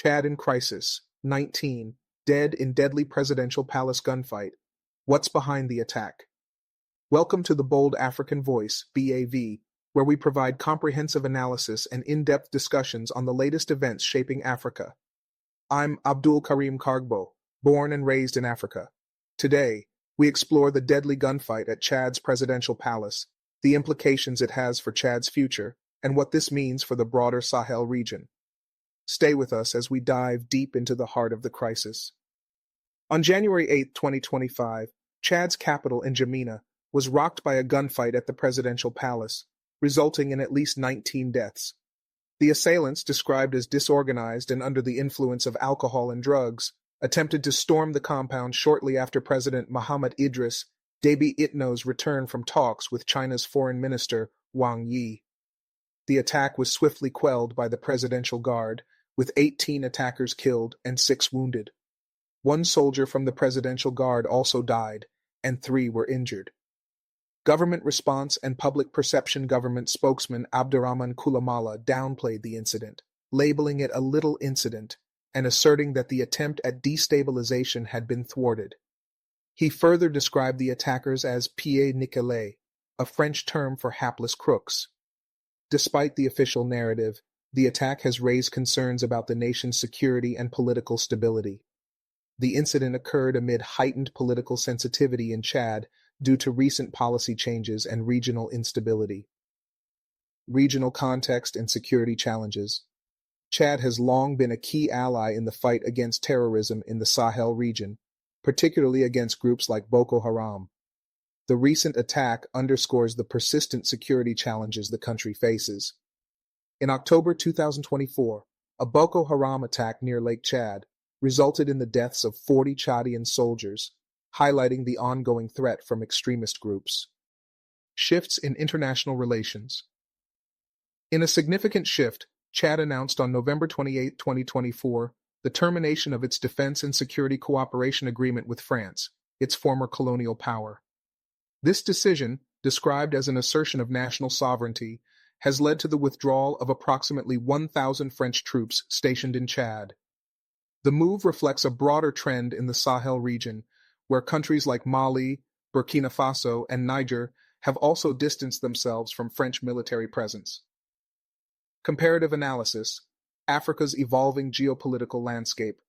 Chad in crisis. 19. Dead in deadly presidential palace gunfight. What's behind the attack? Welcome to the Bold African Voice, BAV, where we provide comprehensive analysis and in-depth discussions on the latest events shaping Africa. I'm Abdul Karim Kargbo, born and raised in Africa. Today, we explore the deadly gunfight at Chad's presidential palace, the implications it has for Chad's future, and what this means for the broader Sahel region. Stay with us as we dive deep into the heart of the crisis. On January 8, 2025, Chad's capital N'Djamena was rocked by a gunfight at the presidential palace, resulting in at least 19 deaths. The assailants, described as disorganized and under the influence of alcohol and drugs, attempted to storm the compound shortly after President Mohamed Idris Déby Itno's return from talks with China's Foreign Minister Wang Yi. The attack was swiftly quelled by the Presidential Guard, with 18 attackers killed and 6 wounded. One soldier from the Presidential Guard also died, and 3 were injured. Government response and public perception government spokesman Abdurrahman Kulamala downplayed the incident, labeling it a little incident and asserting that the attempt at destabilization had been thwarted. He further described the attackers as pieds nickelés, a French term for hapless crooks. Despite the official narrative, the attack has raised concerns about the nation's security and political stability. The incident occurred amid heightened political sensitivity in Chad due to recent policy changes and regional instability. Regional context and security challenges. Chad has long been a key ally in the fight against terrorism in the Sahel region, particularly against groups like Boko Haram. The recent attack underscores the persistent security challenges the country faces. In October 2024, a Boko Haram attack near Lake Chad resulted in the deaths of 40 Chadian soldiers, highlighting the ongoing threat from extremist groups. Shifts in international relations. In a significant shift, Chad announced on November 28, 2024, the termination of its defense and security cooperation agreement with France, its former colonial power. This decision, described as an assertion of national sovereignty, has led to the withdrawal of approximately 1,000 French troops stationed in Chad. The move reflects a broader trend in the Sahel region, where countries like Mali, Burkina Faso, and Niger have also distanced themselves from French military presence. Comparative analysis: Africa's evolving geopolitical landscape.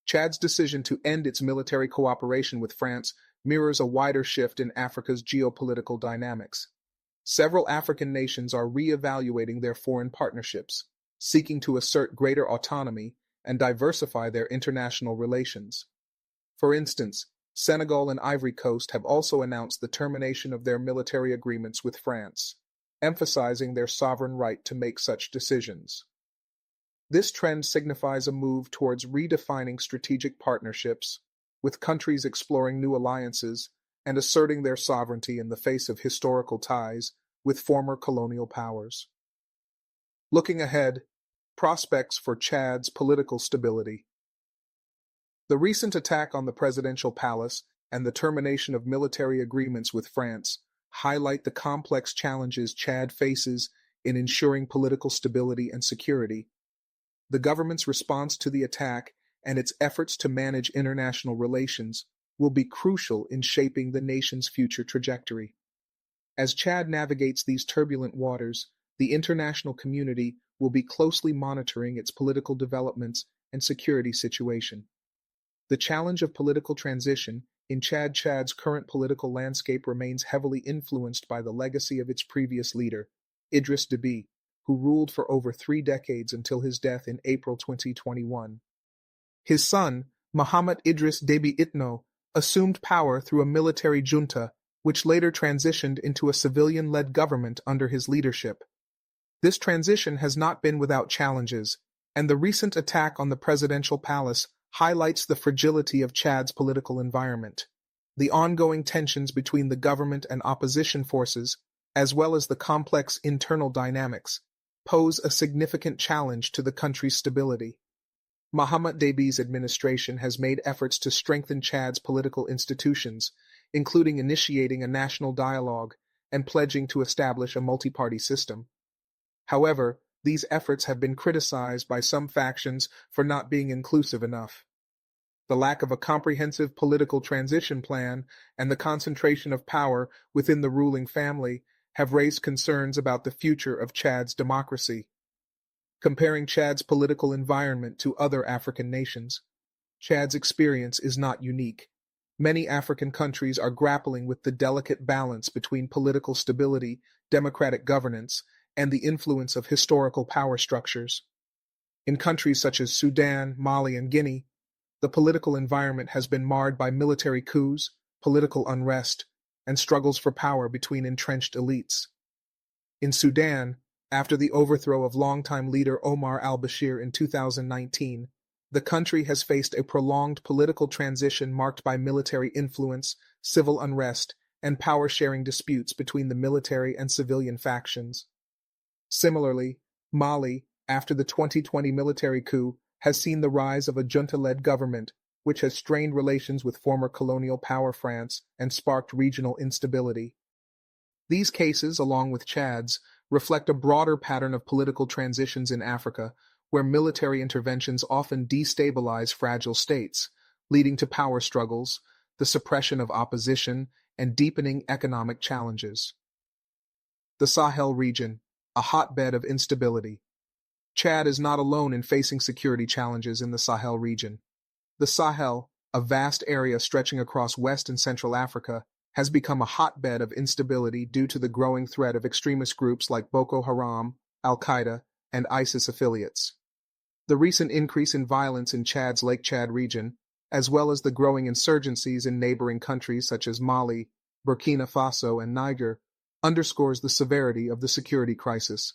Chad's decision to end its military cooperation with France mirrors a wider shift in Africa's geopolitical dynamics. Several African nations are re-evaluating their foreign partnerships, seeking to assert greater autonomy and diversify their international relations. For instance, Senegal and Ivory Coast have also announced the termination of their military agreements with France, emphasizing their sovereign right to make such decisions. This trend signifies a move towards redefining strategic partnerships, with countries exploring new alliances and asserting their sovereignty in the face of historical ties with former colonial powers. Looking ahead, prospects for Chad's political stability. The recent attack on the presidential palace and the termination of military agreements with France highlight the complex challenges Chad faces in ensuring political stability and security. The government's response to the attack and its efforts to manage international relations will be crucial in shaping the nation's future trajectory. As Chad navigates these turbulent waters, the international community will be closely monitoring its political developments and security situation. The challenge of political transition in Chad's current political landscape remains heavily influenced by the legacy of its previous leader, Idris Déby, who ruled for over 3 decades until his death in April 2021. His son, Mohamed Idris Déby Itno, assumed power through a military junta, which later transitioned into a civilian-led government under his leadership. This transition has not been without challenges, and the recent attack on the presidential palace highlights the fragility of Chad's political environment. The ongoing tensions between the government and opposition forces, as well as the complex internal dynamics, pose a significant challenge to the country's stability. Mohamed Déby's administration has made efforts to strengthen Chad's political institutions, including initiating a national dialogue and pledging to establish a multi-party system. However, these efforts have been criticized by some factions for not being inclusive enough. The lack of a comprehensive political transition plan and the concentration of power within the ruling family have raised concerns about the future of Chad's democracy. Comparing Chad's political environment to other African nations, Chad's experience is not unique. Many African countries are grappling with the delicate balance between political stability, democratic governance, and the influence of historical power structures. In countries such as Sudan, Mali, and Guinea, the political environment has been marred by military coups, political unrest, and struggles for power between entrenched elites. In Sudan, after the overthrow of longtime leader Omar al-Bashir in 2019, the country has faced a prolonged political transition marked by military influence, civil unrest, and power-sharing disputes between the military and civilian factions. Similarly, Mali, after the 2020 military coup, has seen the rise of a junta-led government, which has strained relations with former colonial power France and sparked regional instability. These cases, along with Chad's, reflect a broader pattern of political transitions in Africa, where military interventions often destabilize fragile states, leading to power struggles, the suppression of opposition, and deepening economic challenges. The Sahel region, a hotbed of instability. Chad is not alone in facing security challenges in the Sahel region. The Sahel, a vast area stretching across West and Central Africa, has become a hotbed of instability due to the growing threat of extremist groups like Boko Haram, Al-Qaeda, and ISIS affiliates. The recent increase in violence in Chad's Lake Chad region, as well as the growing insurgencies in neighboring countries such as Mali, Burkina Faso, and Niger, underscores the severity of the security crisis.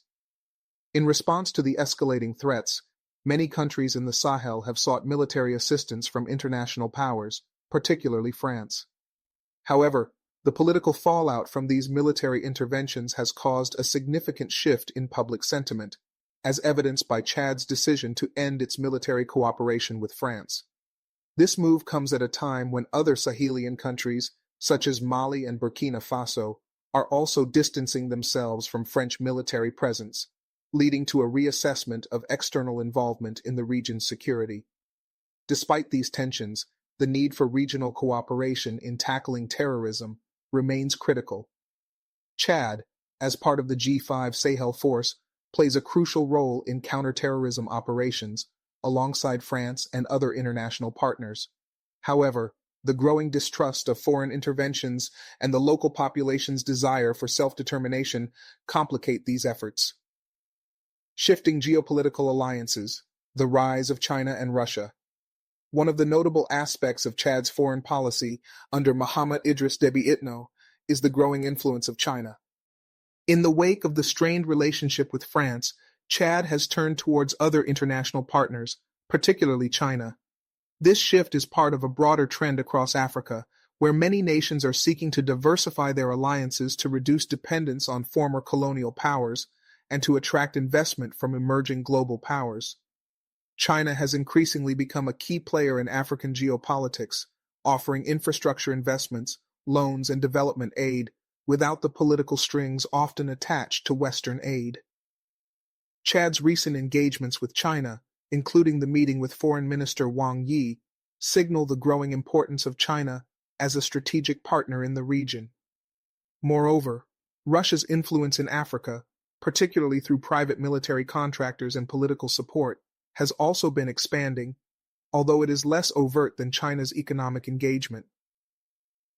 In response to the escalating threats, many countries in the Sahel have sought military assistance from international powers, particularly France. However, the political fallout from these military interventions has caused a significant shift in public sentiment, as evidenced by Chad's decision to end its military cooperation with France. This move comes at a time when other Sahelian countries, such as Mali and Burkina Faso, are also distancing themselves from French military presence, leading to a reassessment of external involvement in the region's security. Despite these tensions, the need for regional cooperation in tackling terrorism remains critical. Chad, as part of the G5 Sahel force, plays a crucial role in counterterrorism operations alongside France and other international partners. However, the growing distrust of foreign interventions and the local population's desire for self-determination complicate these efforts. Shifting geopolitical alliances, the rise of China and Russia. One of the notable aspects of Chad's foreign policy under Mohamed Idris Deby Itno is the growing influence of China. In the wake of the strained relationship with France, Chad has turned towards other international partners, particularly China. This shift is part of a broader trend across Africa, where many nations are seeking to diversify their alliances to reduce dependence on former colonial powers and to attract investment from emerging global powers. China has increasingly become a key player in African geopolitics, offering infrastructure investments, loans, and development aid without the political strings often attached to Western aid. Chad's recent engagements with China, including the meeting with Foreign Minister Wang Yi, signal the growing importance of China as a strategic partner in the region. Moreover, Russia's influence in Africa, particularly through private military contractors and political support, has also been expanding, although it is less overt than China's economic engagement.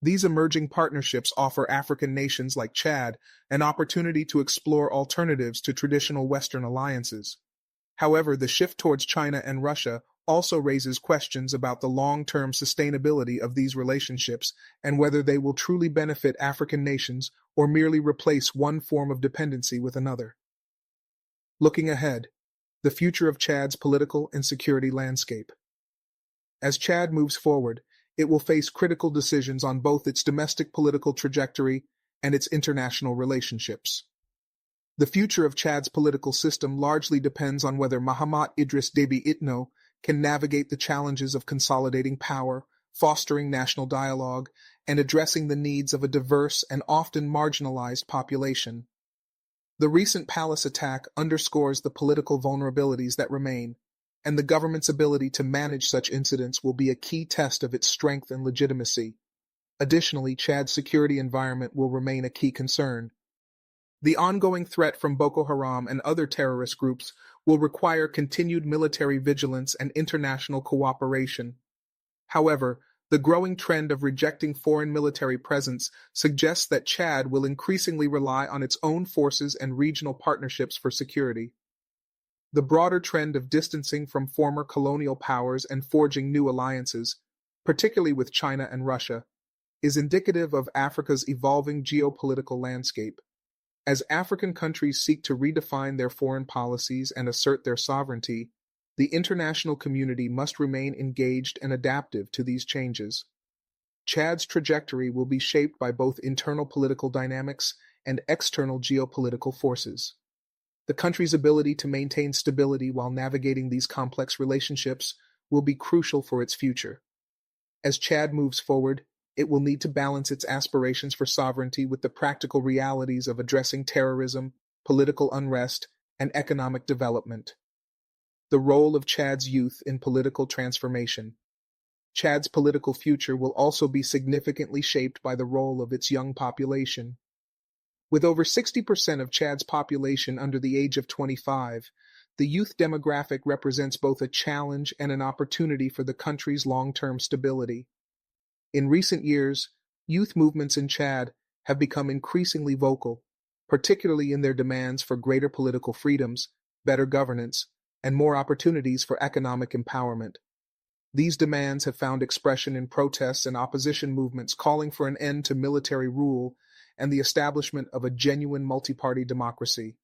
These emerging partnerships offer African nations like Chad an opportunity to explore alternatives to traditional Western alliances. However, the shift towards China and Russia also raises questions about the long-term sustainability of these relationships and whether they will truly benefit African nations or merely replace one form of dependency with another. Looking ahead, the future of Chad's political and security landscape. As Chad moves forward, it will face critical decisions on both its domestic political trajectory and its international relationships. The future of Chad's political system largely depends on whether Mohamed Idris Deby Itno can navigate the challenges of consolidating power, fostering national dialogue, and addressing the needs of a diverse and often marginalized population. The recent palace attack underscores the political vulnerabilities that remain, and the government's ability to manage such incidents will be a key test of its strength and legitimacy. Additionally, Chad's security environment will remain a key concern. The ongoing threat from Boko Haram and other terrorist groups will require continued military vigilance and international cooperation. However, the growing trend of rejecting foreign military presence suggests that Chad will increasingly rely on its own forces and regional partnerships for security. The broader trend of distancing from former colonial powers and forging new alliances, particularly with China and Russia, is indicative of Africa's evolving geopolitical landscape. As African countries seek to redefine their foreign policies and assert their sovereignty, the international community must remain engaged and adaptive to these changes. Chad's trajectory will be shaped by both internal political dynamics and external geopolitical forces. The country's ability to maintain stability while navigating these complex relationships will be crucial for its future. As Chad moves forward, it will need to balance its aspirations for sovereignty with the practical realities of addressing terrorism, political unrest, and economic development. The role of Chad's youth in political transformation. Chad's political future will also be significantly shaped by the role of its young population. With over 60% of Chad's population under the age of 25, the youth demographic represents both a challenge and an opportunity for the country's long-term stability. In recent years, youth movements in Chad have become increasingly vocal, particularly in their demands for greater political freedoms, better governance, and more opportunities for economic empowerment. These demands have found expression in protests and opposition movements calling for an end to military rule and the establishment of a genuine multi-party democracy.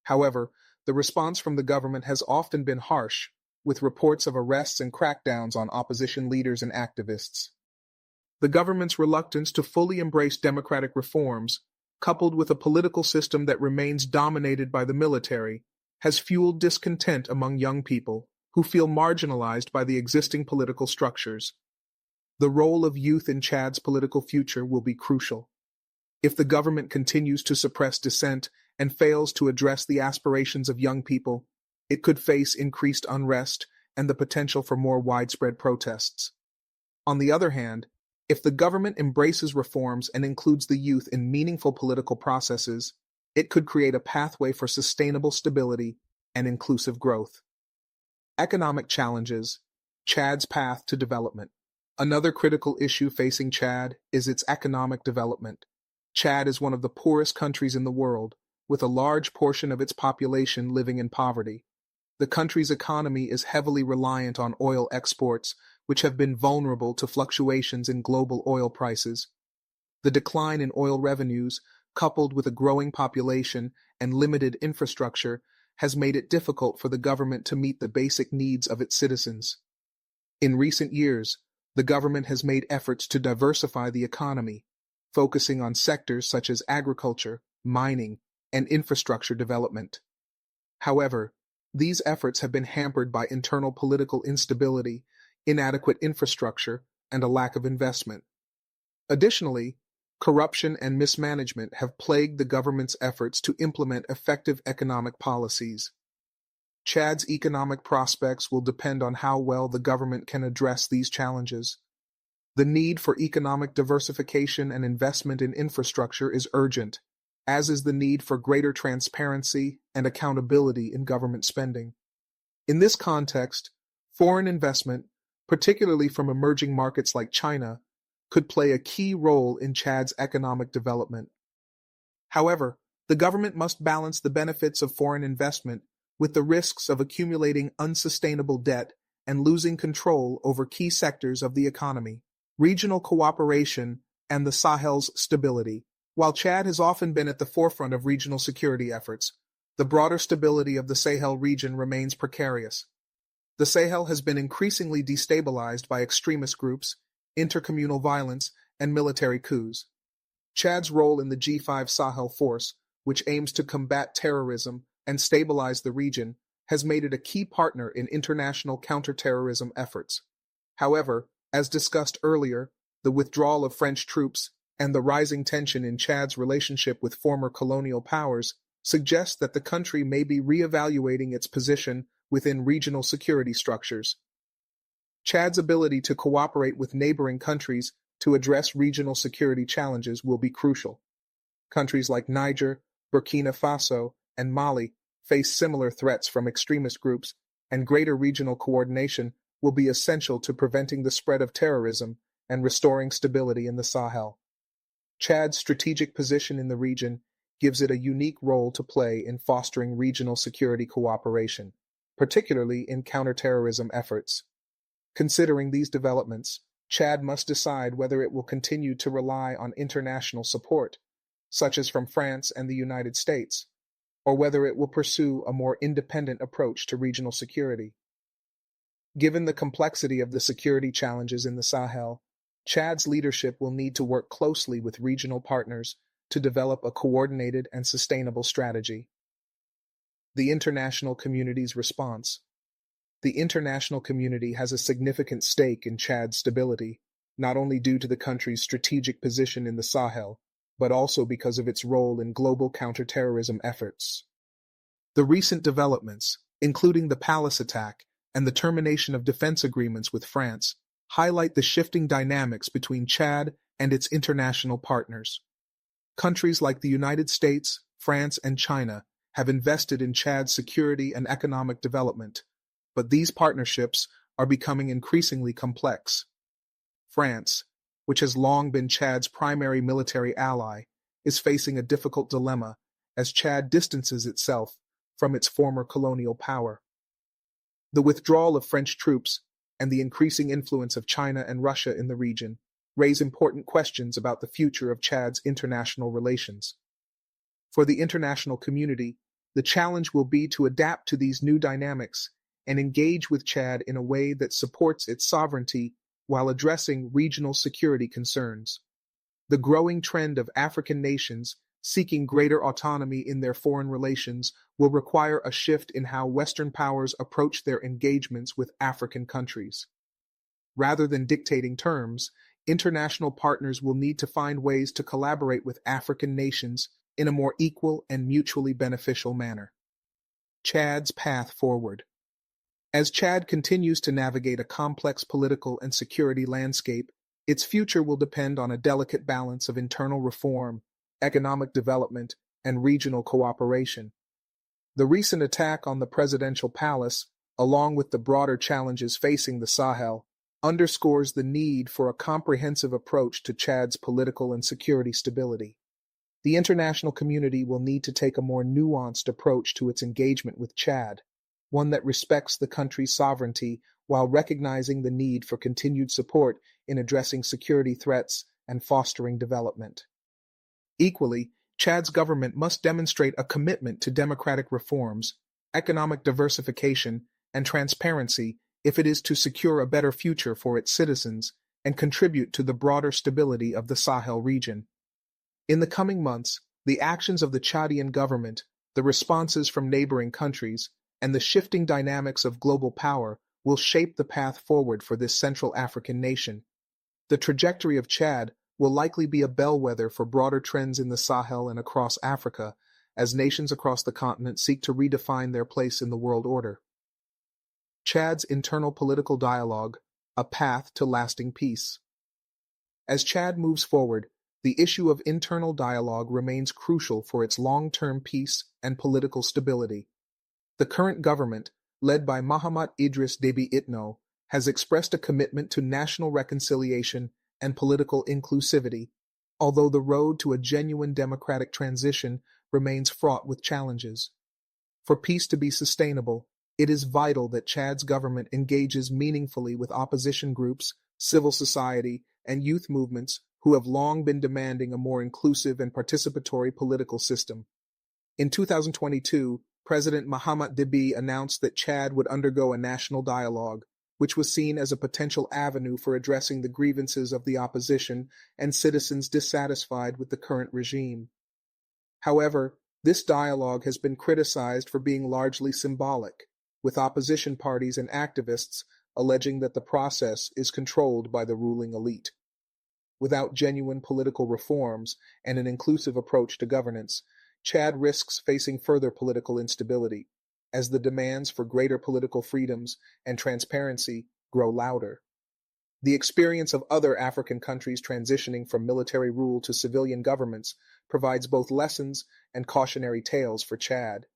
However, the response from the government has often been harsh, with reports of arrests and crackdowns on opposition leaders and activists. The government's reluctance to fully embrace democratic reforms, coupled with a political system that remains dominated by the military, has fueled discontent among young people who feel marginalized by the existing political structures. The role of youth in Chad's political future will be crucial. If the government continues to suppress dissent and fails to address the aspirations of young people, it could face increased unrest and the potential for more widespread protests. On the other hand, if the government embraces reforms and includes the youth in meaningful political processes, it could create a pathway for sustainable stability and inclusive growth. Economic challenges. Chad's path to development. Another critical issue facing Chad is its economic development. Chad is one of the poorest countries in the world, with a large portion of its population living in poverty. The country's economy is heavily reliant on oil exports, which have been vulnerable to fluctuations in global oil prices. The decline in oil revenues, coupled with a growing population and limited infrastructure, has made it difficult for the government to meet the basic needs of its citizens. In recent years, the government has made efforts to diversify the economy, focusing on sectors such as agriculture, mining, and infrastructure development. However, these efforts have been hampered by internal political instability, inadequate infrastructure, and a lack of investment. Additionally, corruption and mismanagement have plagued the government's efforts to implement effective economic policies. Chad's economic prospects will depend on how well the government can address these challenges. The need for economic diversification and investment in infrastructure is urgent, as is the need for greater transparency and accountability in government spending. In this context, foreign investment, particularly from emerging markets like China, could play a key role in Chad's economic development. However, the government must balance the benefits of foreign investment with the risks of accumulating unsustainable debt and losing control over key sectors of the economy. Regional cooperation and the Sahel's stability. While Chad has often been at the forefront of regional security efforts, the broader stability of the Sahel region remains precarious. The Sahel has been increasingly destabilized by extremist groups, intercommunal violence, and military coups. Chad's role in the G5 Sahel force, which aims to combat terrorism and stabilize the region, has made it a key partner in international counterterrorism efforts. However, as discussed earlier, the withdrawal of French troops and the rising tension in Chad's relationship with former colonial powers suggests that the country may be re-evaluating its position within regional security structures. Chad's ability to cooperate with neighboring countries to address regional security challenges will be crucial. Countries like Niger, Burkina Faso, and Mali face similar threats from extremist groups, and greater regional coordination will be essential to preventing the spread of terrorism and restoring stability in the Sahel. Chad's strategic position in the region gives it a unique role to play in fostering regional security cooperation, particularly in counterterrorism efforts. Considering these developments, Chad must decide whether it will continue to rely on international support, such as from France and the United States, or whether it will pursue a more independent approach to regional security. Given the complexity of the security challenges in the Sahel, Chad's leadership will need to work closely with regional partners to develop a coordinated and sustainable strategy. The international community's response. The international community has a significant stake in Chad's stability, not only due to the country's strategic position in the Sahel, but also because of its role in global counterterrorism efforts. The recent developments, including the palace attack and the termination of defense agreements with France, highlight the shifting dynamics between Chad and its international partners. Countries like the United States, France, and China have invested in Chad's security and economic development, but these partnerships are becoming increasingly complex. France, which has long been Chad's primary military ally, is facing a difficult dilemma as Chad distances itself from its former colonial power. The withdrawal of French troops and the increasing influence of China and Russia in the region raise important questions about the future of Chad's international relations. For the international community, the challenge will be to adapt to these new dynamics and engage with Chad in a way that supports its sovereignty while addressing regional security concerns. The growing trend of African nations seeking greater autonomy in their foreign relations will require a shift in how Western powers approach their engagements with African countries. Rather than dictating terms, international partners will need to find ways to collaborate with African nations in a more equal and mutually beneficial manner. Chad's path forward. As Chad continues to navigate a complex political and security landscape, its future will depend on a delicate balance of internal reform, economic development, and regional cooperation. The recent attack on the presidential palace, along with the broader challenges facing the Sahel, underscores the need for a comprehensive approach to Chad's political and security stability. The international community will need to take a more nuanced approach to its engagement with Chad, one that respects the country's sovereignty while recognizing the need for continued support in addressing security threats and fostering development. Equally, Chad's government must demonstrate a commitment to democratic reforms, economic diversification, and transparency if it is to secure a better future for its citizens and contribute to the broader stability of the Sahel region. In the coming months, the actions of the Chadian government, the responses from neighboring countries, and the shifting dynamics of global power will shape the path forward for this Central African nation. The trajectory of Chad will likely be a bellwether for broader trends in the Sahel and across Africa, as nations across the continent seek to redefine their place in the world order. Chad's internal political dialogue, a path to lasting peace. As Chad moves forward, the issue of internal dialogue remains crucial for its long-term peace and political stability. The current government, led by Mahamat Idris Deby Itno, has expressed a commitment to national reconciliation and political inclusivity, although the road to a genuine democratic transition remains fraught with challenges. For peace to be sustainable, it is vital that Chad's government engages meaningfully with opposition groups, civil society, and youth movements who have long been demanding a more inclusive and participatory political system. In 2022, President Mahamat Deby announced that Chad would undergo a national dialogue, which was seen as a potential avenue for addressing the grievances of the opposition and citizens dissatisfied with the current regime. However, this dialogue has been criticized for being largely symbolic, with opposition parties and activists alleging that the process is controlled by the ruling elite. Without genuine political reforms and an inclusive approach to governance, Chad risks facing further political instability as the demands for greater political freedoms and transparency grow louder. The experience of other African countries transitioning from military rule to civilian governments provides both lessons and cautionary tales for Chad.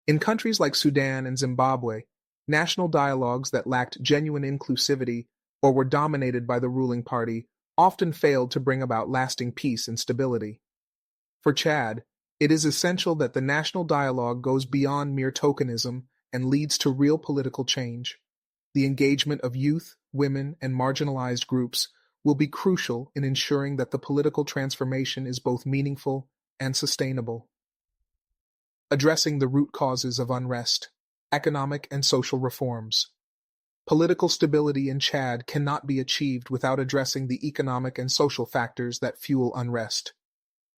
In countries like Sudan and Zimbabwe, national dialogues that lacked genuine inclusivity or were dominated by the ruling party often failed to bring about lasting peace and stability. For Chad, it is essential that the national dialogue goes beyond mere tokenism and leads to real political change. The engagement of youth, women, and marginalized groups will be crucial in ensuring that the political transformation is both meaningful and sustainable. Addressing the root causes of unrest, economic and social reforms. Political stability in Chad cannot be achieved without addressing the economic and social factors that fuel unrest.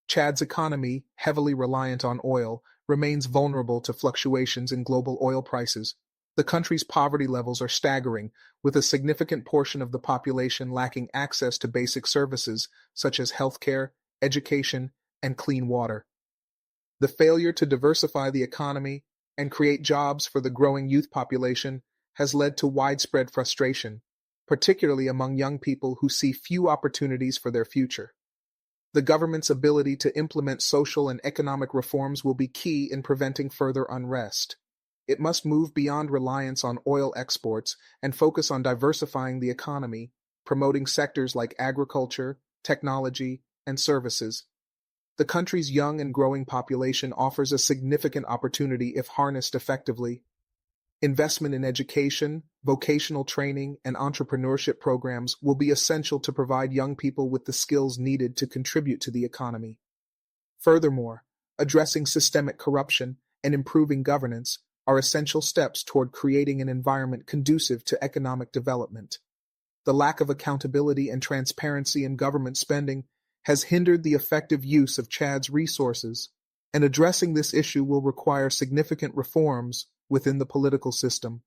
Chad's economy, heavily reliant on oil, remains vulnerable to fluctuations in global oil prices. The country's poverty levels are staggering, with a significant portion of the population lacking access to basic services such as healthcare, education, and clean water. The failure to diversify the economy and create jobs for the growing youth population has led to widespread frustration, particularly among young people who see few opportunities for their future. The government's ability to implement social and economic reforms will be key in preventing further unrest. It must move beyond reliance on oil exports and focus on diversifying the economy, promoting sectors like agriculture, technology, and services. The country's young and growing population offers a significant opportunity if harnessed effectively. Investment in education, vocational training, and entrepreneurship programs will be essential to provide young people with the skills needed to contribute to the economy. Furthermore, addressing systemic corruption and improving governance are essential steps toward creating an environment conducive to economic development. The lack of accountability and transparency in government spending has hindered the effective use of Chad's resources, and addressing this issue will require significant reforms within the political system.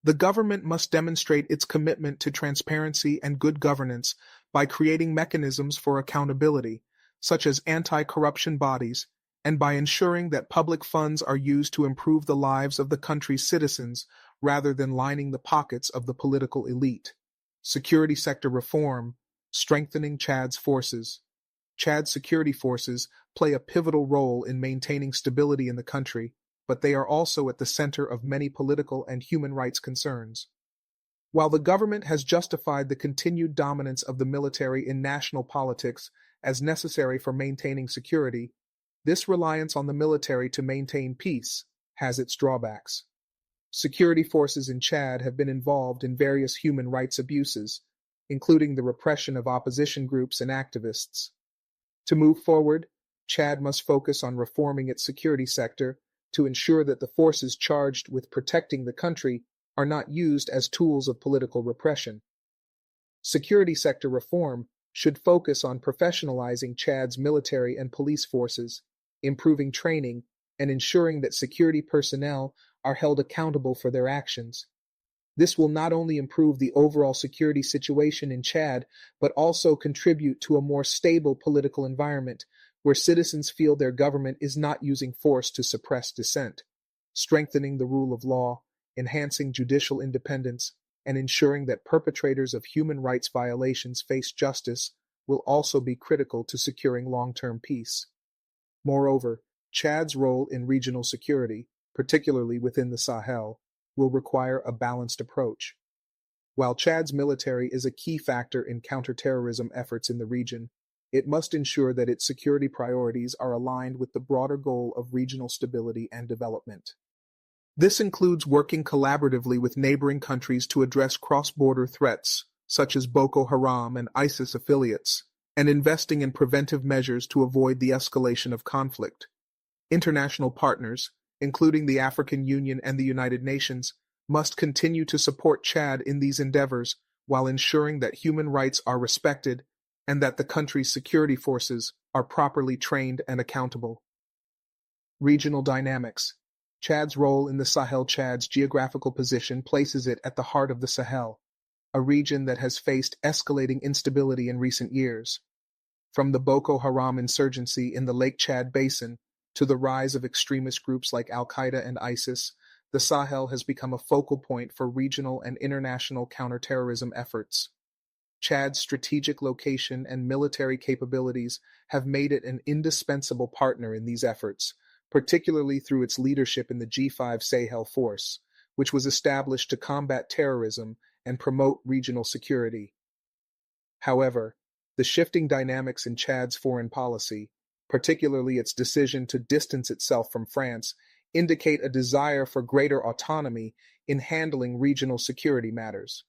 The government must demonstrate its commitment to transparency and good governance by creating mechanisms for accountability, such as anti-corruption bodies, and by ensuring that public funds are used to improve the lives of the country's citizens rather than lining the pockets of the political elite. Security sector reform, strengthening Chad's forces. Chad's security forces play a pivotal role in maintaining stability in the country, but they are also at the center of many political and human rights concerns. While the government has justified the continued dominance of the military in national politics as necessary for maintaining security, this reliance on the military to maintain peace has its drawbacks. Security forces in Chad have been involved in various human rights abuses, including the repression of opposition groups and activists. To move forward, Chad must focus on reforming its security sector to ensure that the forces charged with protecting the country are not used as tools of political repression. Security sector reform should focus on professionalizing Chad's military and police forces, improving training, and ensuring that security personnel are held accountable for their actions. This will not only improve the overall security situation in Chad, but also contribute to a more stable political environment where citizens feel their government is not using force to suppress dissent. Strengthening the rule of law, enhancing judicial independence, and ensuring that perpetrators of human rights violations face justice will also be critical to securing long-term peace. Moreover, Chad's role in regional security, particularly within the Sahel, will require a balanced approach. While Chad's military is a key factor in counterterrorism efforts in the region, it must ensure that its security priorities are aligned with the broader goal of regional stability and development. This includes working collaboratively with neighboring countries to address cross-border threats, such as Boko Haram and ISIS affiliates, and investing in preventive measures to avoid the escalation of conflict. International partners, including the African Union and the United Nations, must continue to support Chad in these endeavors while ensuring that human rights are respected and that the country's security forces are properly trained and accountable. Regional dynamics. Chad's role in the Sahel. Chad's geographical position places it at the heart of the Sahel, a region that has faced escalating instability in recent years. From the Boko Haram insurgency in the Lake Chad Basin to the rise of extremist groups like Al-Qaeda and ISIS, the Sahel has become a focal point for regional and international counterterrorism efforts. Chad's strategic location and military capabilities have made it an indispensable partner in these efforts, particularly through its leadership in the G5 Sahel Force, which was established to combat terrorism and promote regional security. However, the shifting dynamics in Chad's foreign policy, particularly its decision to distance itself from France, indicate a desire for greater autonomy in handling regional security matters.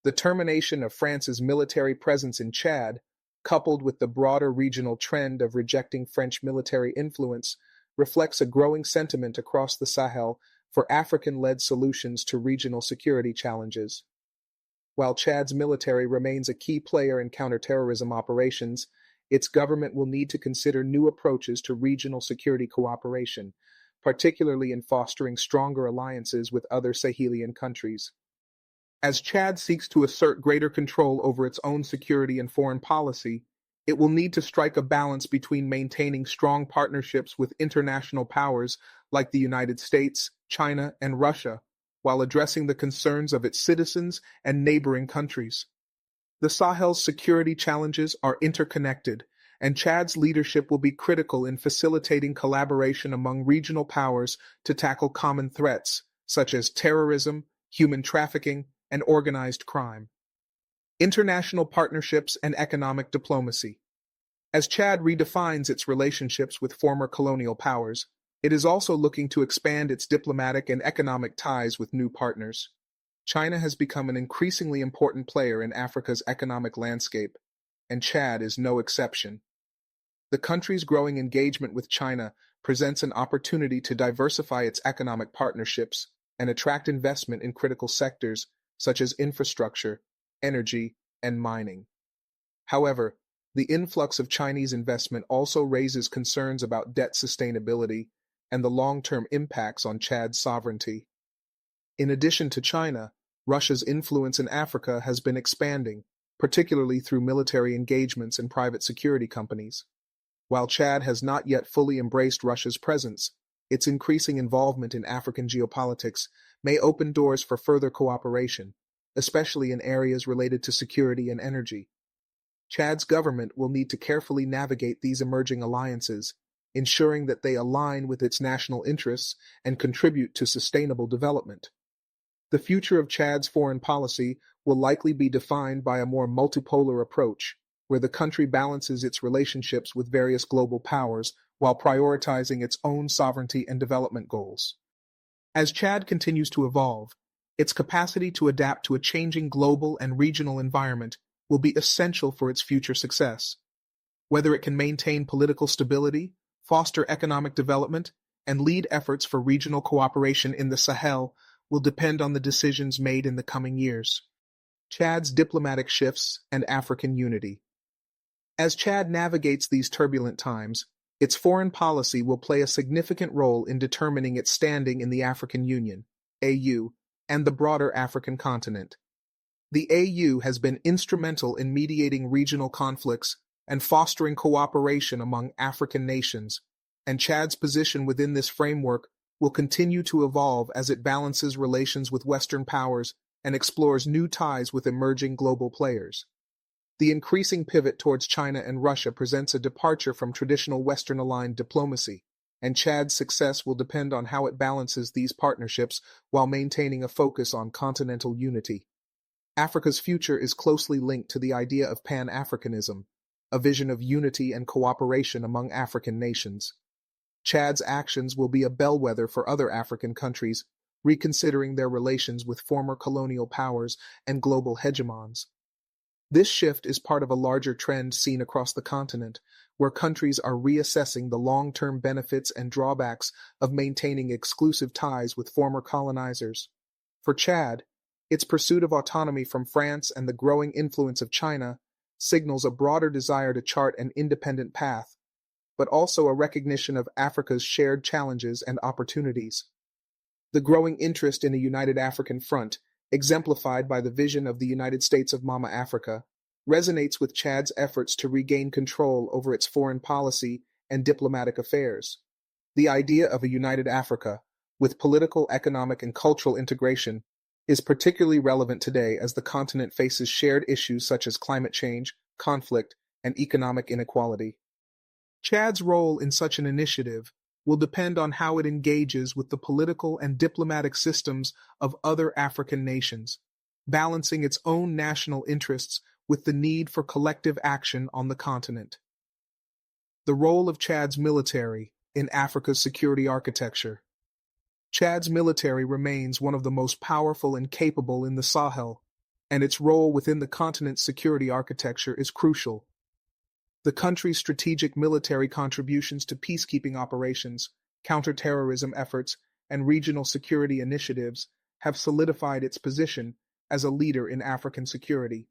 The termination of France's military presence in Chad, coupled with the broader regional trend of rejecting French military influence, reflects a growing sentiment across the Sahel for African-led solutions to regional security challenges. While Chad's military remains a key player in counterterrorism operations, its government will need to consider new approaches to regional security cooperation, particularly in fostering stronger alliances with other Sahelian countries. As Chad seeks to assert greater control over its own security and foreign policy, it will need to strike a balance between maintaining strong partnerships with international powers like the United States, China, and Russia, while addressing the concerns of its citizens and neighboring countries. The Sahel's security challenges are interconnected, and Chad's leadership will be critical in facilitating collaboration among regional powers to tackle common threats such as terrorism, human trafficking, and organized crime. International partnerships and economic diplomacy. As Chad redefines its relationships with former colonial powers, it is also looking to expand its diplomatic and economic ties with new partners. China has become an increasingly important player in Africa's economic landscape, and Chad is no exception. The country's growing engagement with China presents an opportunity to diversify its economic partnerships and attract investment in critical sectors such as infrastructure, energy, and mining. However, the influx of Chinese investment also raises concerns about debt sustainability and the long-term impacts on Chad's sovereignty. In addition to China, Russia's influence in Africa has been expanding, particularly through military engagements and private security companies. While Chad has not yet fully embraced Russia's presence, its increasing involvement in African geopolitics may open doors for further cooperation, especially in areas related to security and energy. Chad's government will need to carefully navigate these emerging alliances, ensuring that they align with its national interests and contribute to sustainable development. The future of Chad's foreign policy will likely be defined by a more multipolar approach, where the country balances its relationships with various global powers while prioritizing its own sovereignty and development goals. As Chad continues to evolve, its capacity to adapt to a changing global and regional environment will be essential for its future success. Whether it can maintain political stability, foster economic development, and lead efforts for regional cooperation in the Sahel will depend on the decisions made in the coming years. Chad's diplomatic shifts and African unity. As Chad navigates these turbulent times, its foreign policy will play a significant role in determining its standing in the African Union, AU, and the broader African continent. The AU has been instrumental in mediating regional conflicts and fostering cooperation among African nations, and Chad's position within this framework will continue to evolve as it balances relations with Western powers and explores new ties with emerging global players. The increasing pivot towards China and Russia presents a departure from traditional Western-aligned diplomacy, and Chad's success will depend on how it balances these partnerships while maintaining a focus on continental unity. Africa's future is closely linked to the idea of Pan-Africanism, a vision of unity and cooperation among African nations. Chad's actions will be a bellwether for other African countries, reconsidering their relations with former colonial powers and global hegemons. This shift is part of a larger trend seen across the continent, where countries are reassessing the long-term benefits and drawbacks of maintaining exclusive ties with former colonizers. For Chad, its pursuit of autonomy from France and the growing influence of China signals a broader desire to chart an independent path, but also a recognition of Africa's shared challenges and opportunities. The growing interest in a united African front, exemplified by the vision of the United States of Mama Africa, resonates with Chad's efforts to regain control over its foreign policy and diplomatic affairs. The idea of a united Africa, with political, economic, and cultural integration, is particularly relevant today as the continent faces shared issues such as climate change, conflict, and economic inequality. Chad's role in such an initiative will depend on how it engages with the political and diplomatic systems of other African nations, balancing its own national interests with the need for collective action on the continent. The role of Chad's military in Africa's security architecture. Chad's military remains one of the most powerful and capable in the Sahel, and its role within the continent's security architecture is crucial. The country's strategic military contributions to peacekeeping operations, counterterrorism efforts, and regional security initiatives have solidified its position as a leader in African security.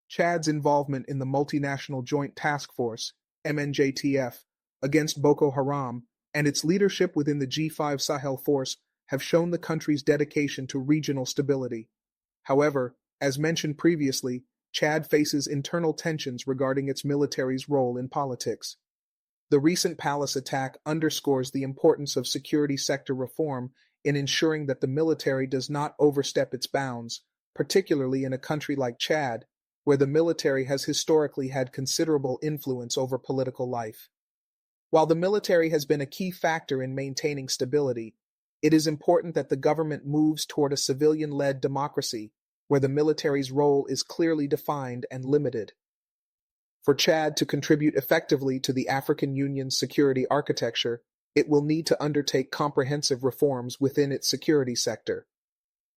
Chad's involvement in the Multinational Joint Task Force, MNJTF, against Boko Haram and its leadership within the G5 Sahel force have shown the country's dedication to regional stability. However, as mentioned previously, Chad faces internal tensions regarding its military's role in politics. The recent palace attack underscores the importance of security sector reform in ensuring that the military does not overstep its bounds, particularly in a country like Chad, where the military has historically had considerable influence over political life. While the military has been a key factor in maintaining stability, it is important that the government moves toward a civilian-led democracy where the military's role is clearly defined and limited. For Chad to contribute effectively to the African Union's security architecture, it will need to undertake comprehensive reforms within its security sector.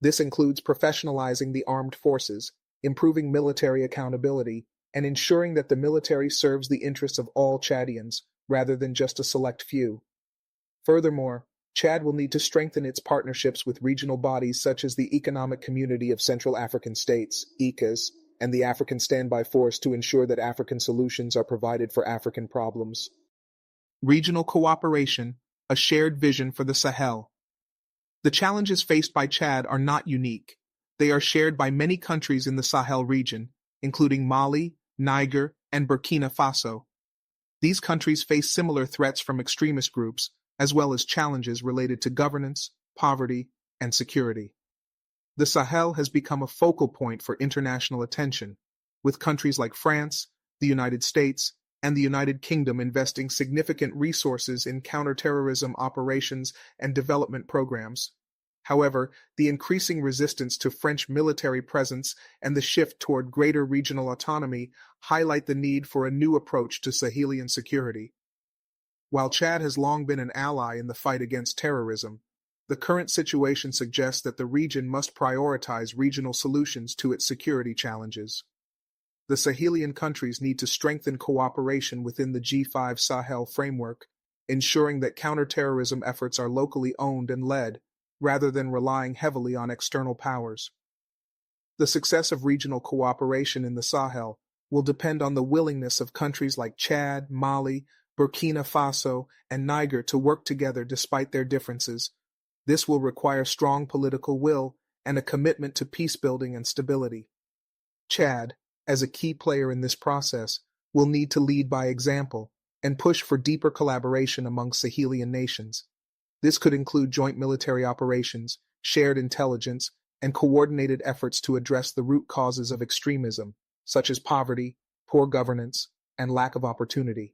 This includes professionalizing the armed forces, improving military accountability, and ensuring that the military serves the interests of all Chadians, rather than just a select few. Furthermore, Chad will need to strengthen its partnerships with regional bodies such as the Economic Community of Central African States, ECAS, and the African Standby Force to ensure that African solutions are provided for African problems. Regional cooperation, a shared vision for the Sahel. The challenges faced by Chad are not unique. They are shared by many countries in the Sahel region, including Mali, Niger, and Burkina Faso. These countries face similar threats from extremist groups, as well as challenges related to governance, poverty, and security. The Sahel has become a focal point for international attention, with countries like France, the United States, and the United Kingdom investing significant resources in counterterrorism operations and development programs. However, the increasing resistance to French military presence and the shift toward greater regional autonomy highlight the need for a new approach to Sahelian security. While Chad has long been an ally in the fight against terrorism, the current situation suggests that the region must prioritize regional solutions to its security challenges. The Sahelian countries need to strengthen cooperation within the G5 Sahel framework, ensuring that counterterrorism efforts are locally owned and led, rather than relying heavily on external powers. The success of regional cooperation in the Sahel will depend on the willingness of countries like Chad, Mali, Burkina Faso, and Niger to work together despite their differences. This will require strong political will and a commitment to peace building and stability. Chad, as a key player in this process, will need to lead by example and push for deeper collaboration among Sahelian nations. This could include joint military operations, shared intelligence, and coordinated efforts to address the root causes of extremism, such as poverty, poor governance, and lack of opportunity.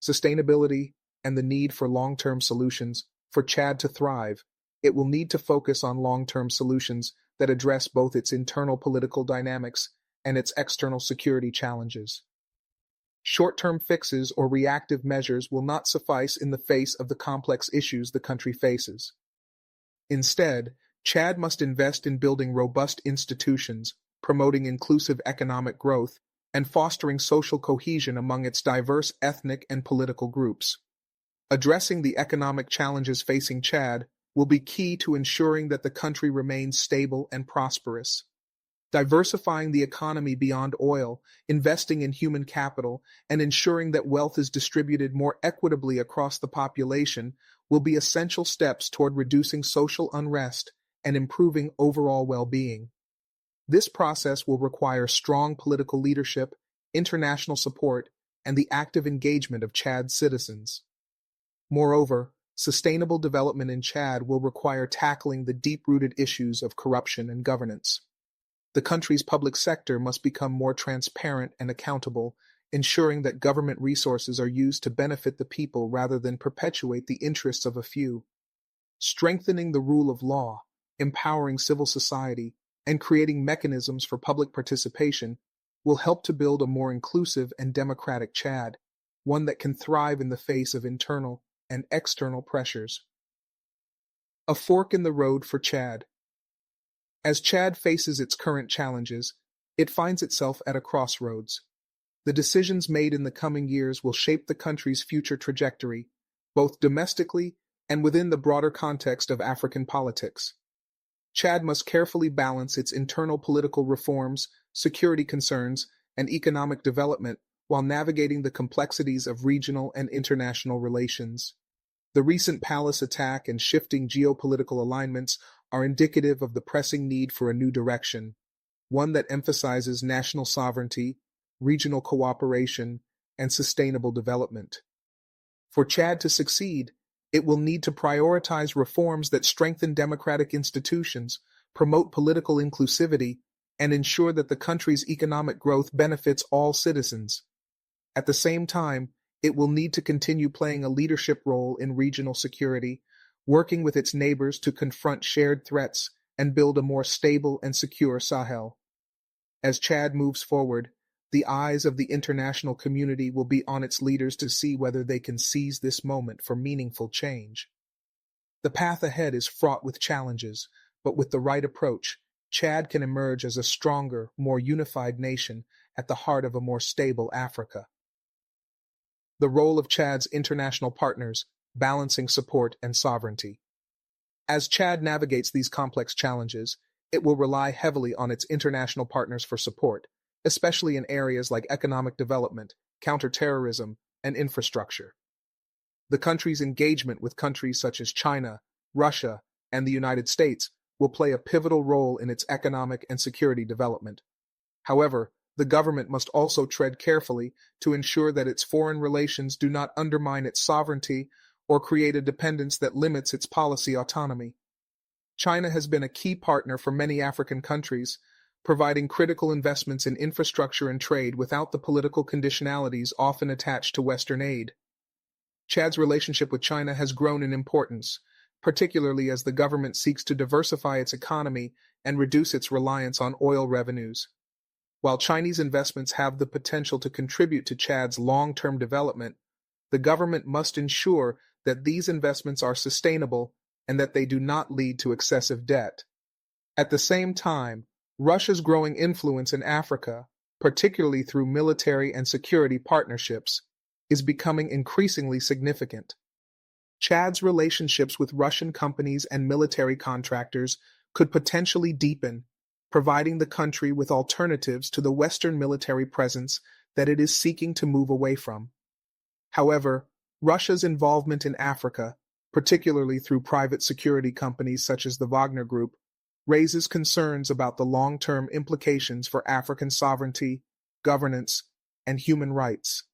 Sustainability and the need for long-term solutions. For Chad to thrive, it will need to focus on long-term solutions that address both its internal political dynamics and its external security challenges. Short-term fixes or reactive measures will not suffice in the face of the complex issues the country faces. Instead, Chad must invest in building robust institutions, promoting inclusive economic growth, and fostering social cohesion among its diverse ethnic and political groups. Addressing the economic challenges facing Chad will be key to ensuring that the country remains stable and prosperous. Diversifying the economy beyond oil, investing in human capital, and ensuring that wealth is distributed more equitably across the population will be essential steps toward reducing social unrest and improving overall well-being. This process will require strong political leadership, international support, and the active engagement of Chad's citizens. Moreover, sustainable development in Chad will require tackling the deep-rooted issues of corruption and governance. The country's public sector must become more transparent and accountable, ensuring that government resources are used to benefit the people rather than perpetuate the interests of a few. Strengthening the rule of law, empowering civil society, and creating mechanisms for public participation will help to build a more inclusive and democratic Chad, one that can thrive in the face of internal and external pressures. A fork in the road for Chad. As Chad faces its current challenges, it finds itself at a crossroads. The decisions made in the coming years will shape the country's future trajectory, both domestically and within the broader context of African politics. Chad must carefully balance its internal political reforms, security concerns, and economic development while navigating the complexities of regional and international relations. The recent palace attack and shifting geopolitical alignments are indicative of the pressing need for a new direction, one that emphasizes national sovereignty, regional cooperation, and sustainable development. For Chad to succeed, it will need to prioritize reforms that strengthen democratic institutions, promote political inclusivity, and ensure that the country's economic growth benefits all citizens. At the same time, it will need to continue playing a leadership role in regional security, working with its neighbors to confront shared threats and build a more stable and secure Sahel. As Chad moves forward, the eyes of the international community will be on its leaders to see whether they can seize this moment for meaningful change. The path ahead is fraught with challenges, but with the right approach, Chad can emerge as a stronger, more unified nation at the heart of a more stable Africa. The role of Chad's international partners, balancing support and sovereignty. As Chad navigates these complex challenges, it will rely heavily on its international partners for support, especially in areas like economic development, counterterrorism, and infrastructure. The country's engagement with countries such as China, Russia, and the United States will play a pivotal role in its economic and security development. However, the government must also tread carefully to ensure that its foreign relations do not undermine its sovereignty or create a dependence that limits its policy autonomy. China has been a key partner for many African countries, providing critical investments in infrastructure and trade without the political conditionalities often attached to Western aid. Chad's relationship with China has grown in importance, particularly as the government seeks to diversify its economy and reduce its reliance on oil revenues. While Chinese investments have the potential to contribute to Chad's long-term development, the government must ensure that these investments are sustainable and that they do not lead to excessive debt. At the same time, Russia's growing influence in Africa, particularly through military and security partnerships, is becoming increasingly significant. Chad's relationships with Russian companies and military contractors could potentially deepen, providing the country with alternatives to the Western military presence that it is seeking to move away from. However, Russia's involvement in Africa, particularly through private security companies such as the Wagner Group, raises concerns about the long-term implications for African sovereignty, governance, and human rights.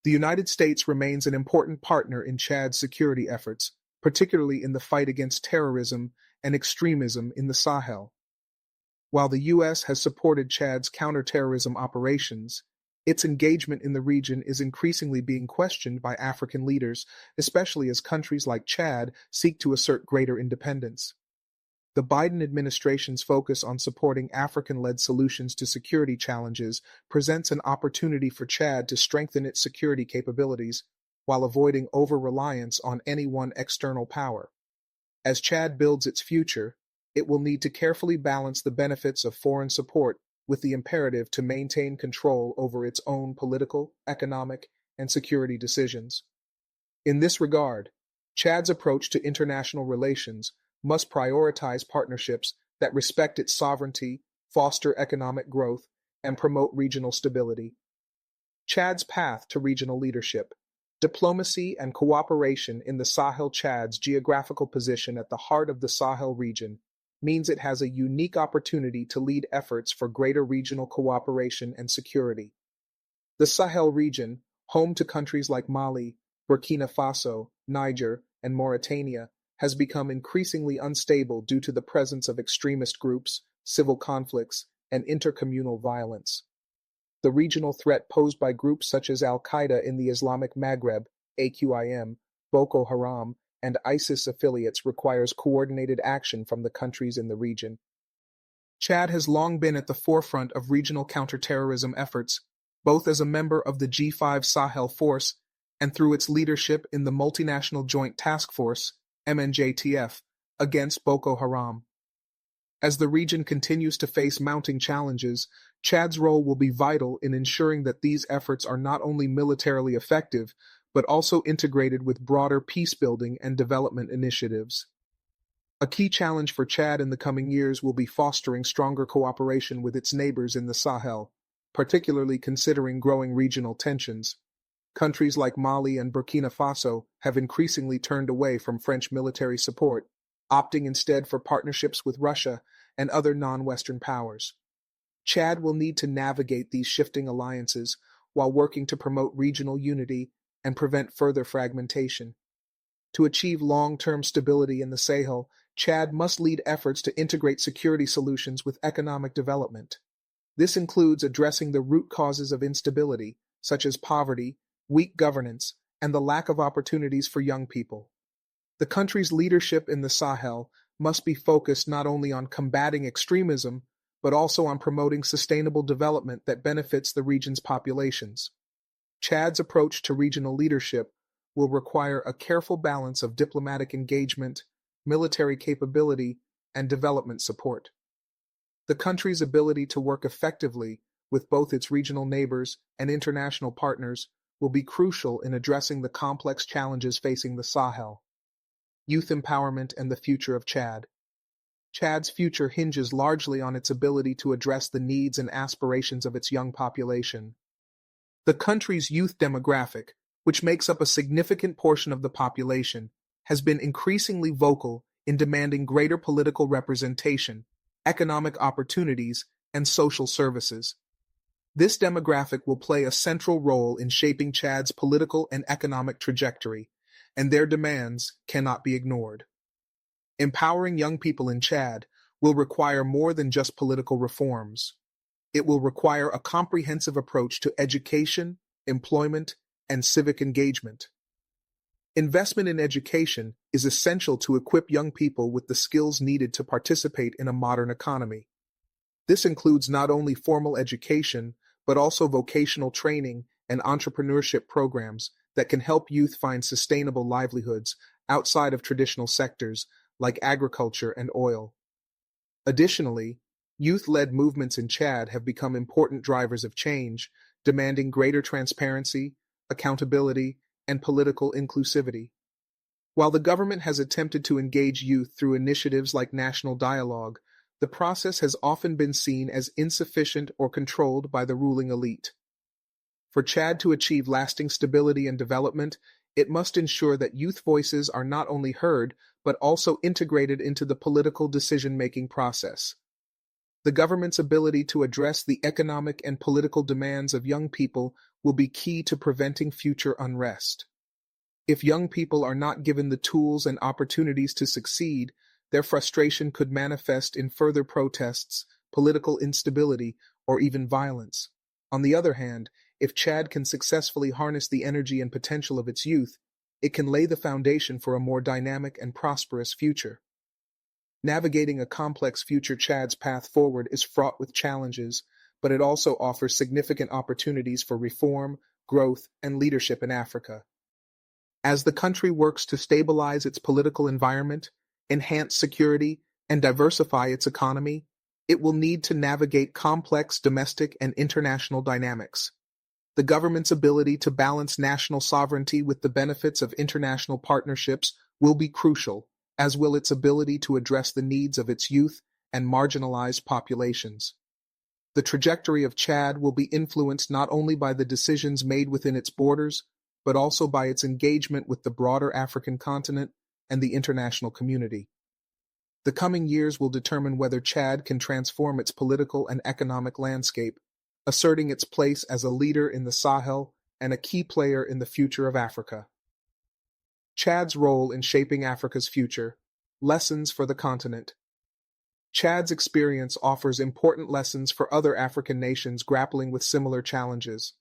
The United States remains an important partner in Chad's security efforts, particularly in the fight against terrorism and extremism in the Sahel. While the U.S. has supported Chad's counterterrorism operations, its engagement in the region is increasingly being questioned by African leaders, especially as countries like Chad seek to assert greater independence. The Biden administration's focus on supporting African-led solutions to security challenges presents an opportunity for Chad to strengthen its security capabilities while avoiding over-reliance on any one external power. As Chad builds its future, it will need to carefully balance the benefits of foreign support with the imperative to maintain control over its own political, economic, and security decisions. In this regard, Chad's approach to international relations must prioritize partnerships that respect its sovereignty, foster economic growth, and promote regional stability. Chad's path to regional leadership. Diplomacy and cooperation in the Sahel. Chad's geographical position at the heart of the Sahel region means it has a unique opportunity to lead efforts for greater regional cooperation and security. The Sahel region, home to countries like Mali, Burkina Faso, Niger, and Mauritania, has become increasingly unstable due to the presence of extremist groups, civil conflicts, and intercommunal violence. The regional threat posed by groups such as Al-Qaeda in the Islamic Maghreb, AQIM, Boko Haram, and ISIS affiliates requires coordinated action from the countries in the region. Chad has long been at the forefront of regional counterterrorism efforts, both as a member of the G5 Sahel force and through its leadership in the Multinational Joint Task Force, MNJTF, against Boko Haram. As the region continues to face mounting challenges, Chad's role will be vital in ensuring that these efforts are not only militarily effective, but also integrated with broader peace-building and development initiatives. A key challenge for Chad in the coming years will be fostering stronger cooperation with its neighbors in the Sahel, particularly considering growing regional tensions. Countries like Mali and Burkina Faso have increasingly turned away from French military support, opting instead for partnerships with Russia and other non-Western powers. Chad will need to navigate these shifting alliances while working to promote regional unity and prevent further fragmentation. To achieve long-term stability in the Sahel, Chad must lead efforts to integrate security solutions with economic development. This includes addressing the root causes of instability, such as poverty, weak governance, and the lack of opportunities for young people. The country's leadership in the Sahel must be focused not only on combating extremism, but also on promoting sustainable development that benefits the region's populations. Chad's approach to regional leadership will require a careful balance of diplomatic engagement, military capability, and development support. The country's ability to work effectively with both its regional neighbors and international partners will be crucial in addressing the complex challenges facing the Sahel. Youth empowerment and the future of Chad. Chad's future hinges largely on its ability to address the needs and aspirations of its young population. The country's youth demographic, which makes up a significant portion of the population, has been increasingly vocal in demanding greater political representation, economic opportunities, and social services. This demographic will play a central role in shaping Chad's political and economic trajectory, and their demands cannot be ignored. Empowering young people in Chad will require more than just political reforms. It will require a comprehensive approach to education, employment, and civic engagement. Investment in education is essential to equip young people with the skills needed to participate in a modern economy. This includes not only formal education, but also vocational training and entrepreneurship programs that can help youth find sustainable livelihoods outside of traditional sectors like agriculture and oil. Additionally, youth-led movements in Chad have become important drivers of change, demanding greater transparency, accountability, and political inclusivity. While the government has attempted to engage youth through initiatives like national dialogue, the process has often been seen as insufficient or controlled by the ruling elite. For Chad to achieve lasting stability and development, it must ensure that youth voices are not only heard, but also integrated into the political decision-making process. The government's ability to address the economic and political demands of young people will be key to preventing future unrest. If young people are not given the tools and opportunities to succeed, their frustration could manifest in further protests, political instability, or even violence. On the other hand, if Chad can successfully harness the energy and potential of its youth, it can lay the foundation for a more dynamic and prosperous future. Navigating a complex future, Chad's path forward is fraught with challenges, but it also offers significant opportunities for reform, growth, and leadership in Africa. As the country works to stabilize its political environment, enhance security, and diversify its economy, it will need to navigate complex domestic and international dynamics. The government's ability to balance national sovereignty with the benefits of international partnerships will be crucial, as will its ability to address the needs of its youth and marginalized populations. The trajectory of Chad will be influenced not only by the decisions made within its borders, but also by its engagement with the broader African continent and the international community. The coming years will determine whether Chad can transform its political and economic landscape, asserting its place as a leader in the Sahel and a key player in the future of Africa. Chad's role in shaping Africa's future. Lessons for the continent. Chad's experience offers important lessons for other African nations grappling with similar challenges.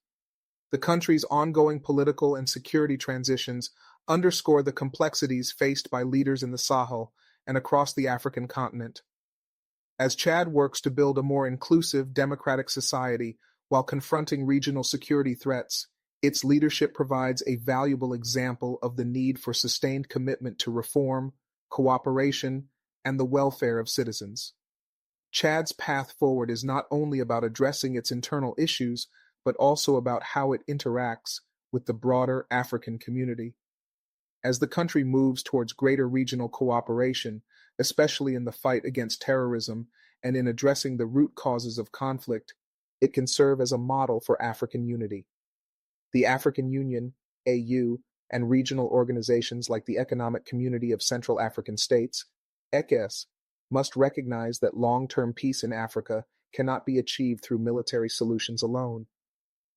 The country's ongoing political and security transitions underscore the complexities faced by leaders in the Sahel and across the African continent. As Chad works to build a more inclusive, democratic society while confronting regional security threats, its leadership provides a valuable example of the need for sustained commitment to reform, cooperation, and the welfare of citizens. Chad's path forward is not only about addressing its internal issues, but also about how it interacts with the broader African community. As the country moves towards greater regional cooperation, especially in the fight against terrorism and in addressing the root causes of conflict, it can serve as a model for African unity. The African Union, AU, and regional organizations like the Economic Community of Central African States, ECS, must recognize that long-term peace in Africa cannot be achieved through military solutions alone.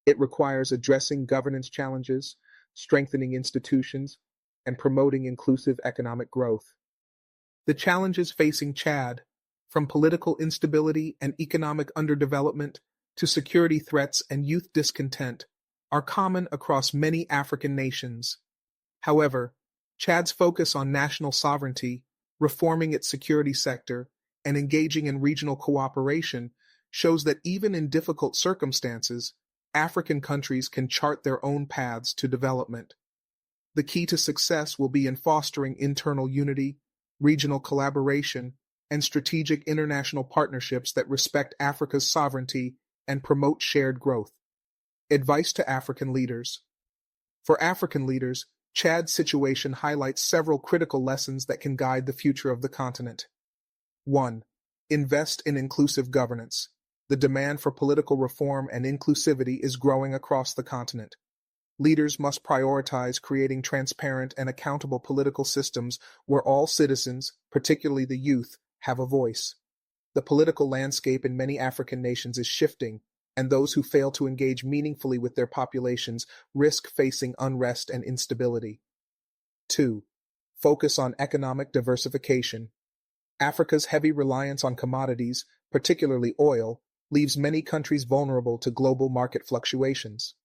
It requires addressing governance challenges, strengthening institutions, and promoting inclusive economic growth. The challenges facing Chad, from political instability and economic underdevelopment to security threats and youth discontent, are common across many African nations. However, Chad's focus on national sovereignty, reforming its security sector, and engaging in regional cooperation shows that even in difficult circumstances, African countries can chart their own paths to development. The key to success will be in fostering internal unity, regional collaboration, and strategic international partnerships that respect Africa's sovereignty and promote shared growth. Advice to African leaders. For African leaders, Chad's situation highlights several critical lessons that can guide the future of the continent. 1. Invest in inclusive governance. The demand for political reform and inclusivity is growing across the continent. Leaders must prioritize creating transparent and accountable political systems where all citizens, particularly the youth, have a voice. The political landscape in many African nations is shifting, and those who fail to engage meaningfully with their populations risk facing unrest and instability. 2. Focus on economic diversification. Africa's heavy reliance on commodities, particularly oil, leaves many countries vulnerable to global market fluctuations.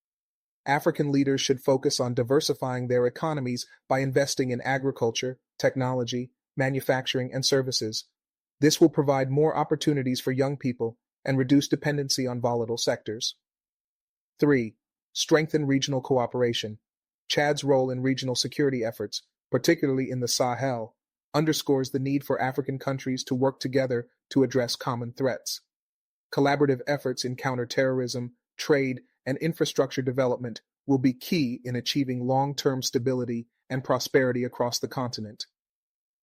African leaders should focus on diversifying their economies by investing in agriculture, technology, manufacturing, and services. This will provide more opportunities for young people and reduce dependency on volatile sectors. 3. Strengthen regional cooperation. Chad's role in regional security efforts, particularly in the Sahel, underscores the need for African countries to work together to address common threats. Collaborative efforts in counterterrorism, trade, and infrastructure development will be key in achieving long-term stability and prosperity across the continent.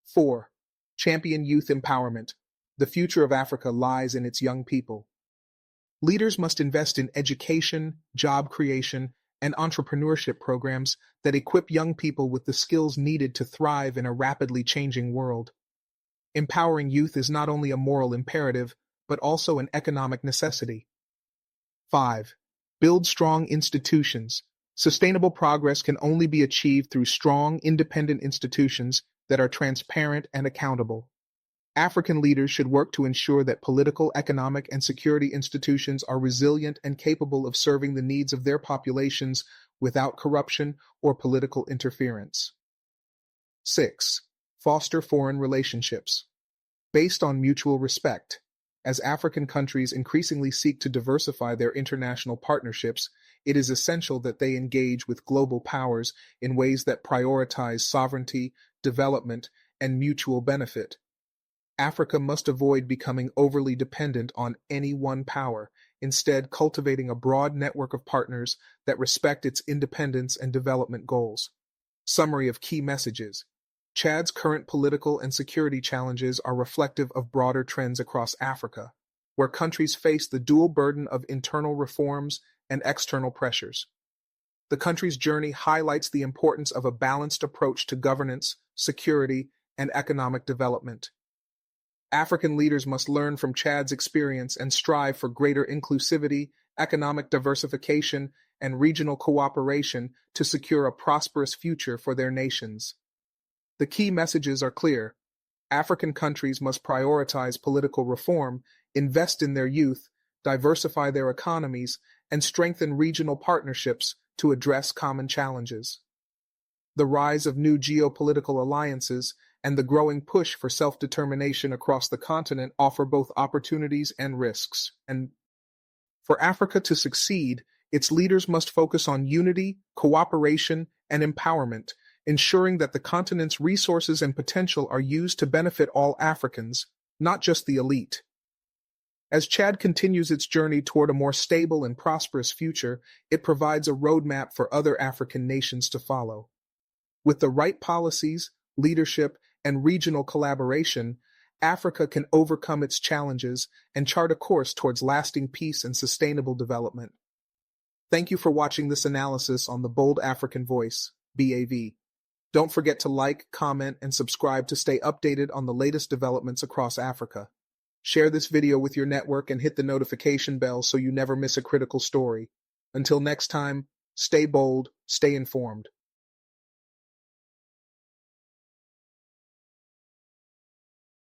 4. Champion youth empowerment. The future of Africa lies in its young people. Leaders must invest in education, job creation, and entrepreneurship programs that equip young people with the skills needed to thrive in a rapidly changing world. Empowering youth is not only a moral imperative, but also an economic necessity. 5. Build strong institutions. Sustainable progress can only be achieved through strong, independent institutions that are transparent and accountable. African leaders should work to ensure that political, economic, and security institutions are resilient and capable of serving the needs of their populations without corruption or political interference. 6. Foster foreign relationships. Based on mutual respect. As African countries increasingly seek to diversify their international partnerships, it is essential that they engage with global powers in ways that prioritize sovereignty, development, and mutual benefit. Africa must avoid becoming overly dependent on any one power, instead cultivating a broad network of partners that respect its independence and development goals. Summary of key messages. Chad's current political and security challenges are reflective of broader trends across Africa, where countries face the dual burden of internal reforms and external pressures. The country's journey highlights the importance of a balanced approach to governance, security, and economic development. African leaders must learn from Chad's experience and strive for greater inclusivity, economic diversification, and regional cooperation to secure a prosperous future for their nations. The key messages are clear. African countries must prioritize political reform, invest in their youth, diversify their economies, and strengthen regional partnerships to address common challenges. The rise of new geopolitical alliances and the growing push for self-determination across the continent offer both opportunities and risks. And for Africa to succeed, its leaders must focus on unity, cooperation, and empowerment, ensuring that the continent's resources and potential are used to benefit all Africans, not just the elite. As Chad continues its journey toward a more stable and prosperous future, it provides a roadmap for other African nations to follow. With the right policies, leadership, and regional collaboration, Africa can overcome its challenges and chart a course towards lasting peace and sustainable development. Thank you for watching this analysis on the Bold African Voice, BAV. Don't forget to like, comment, and subscribe to stay updated on the latest developments across Africa. Share this video with your network and hit the notification bell so you never miss a critical story. Until next time, stay bold, stay informed.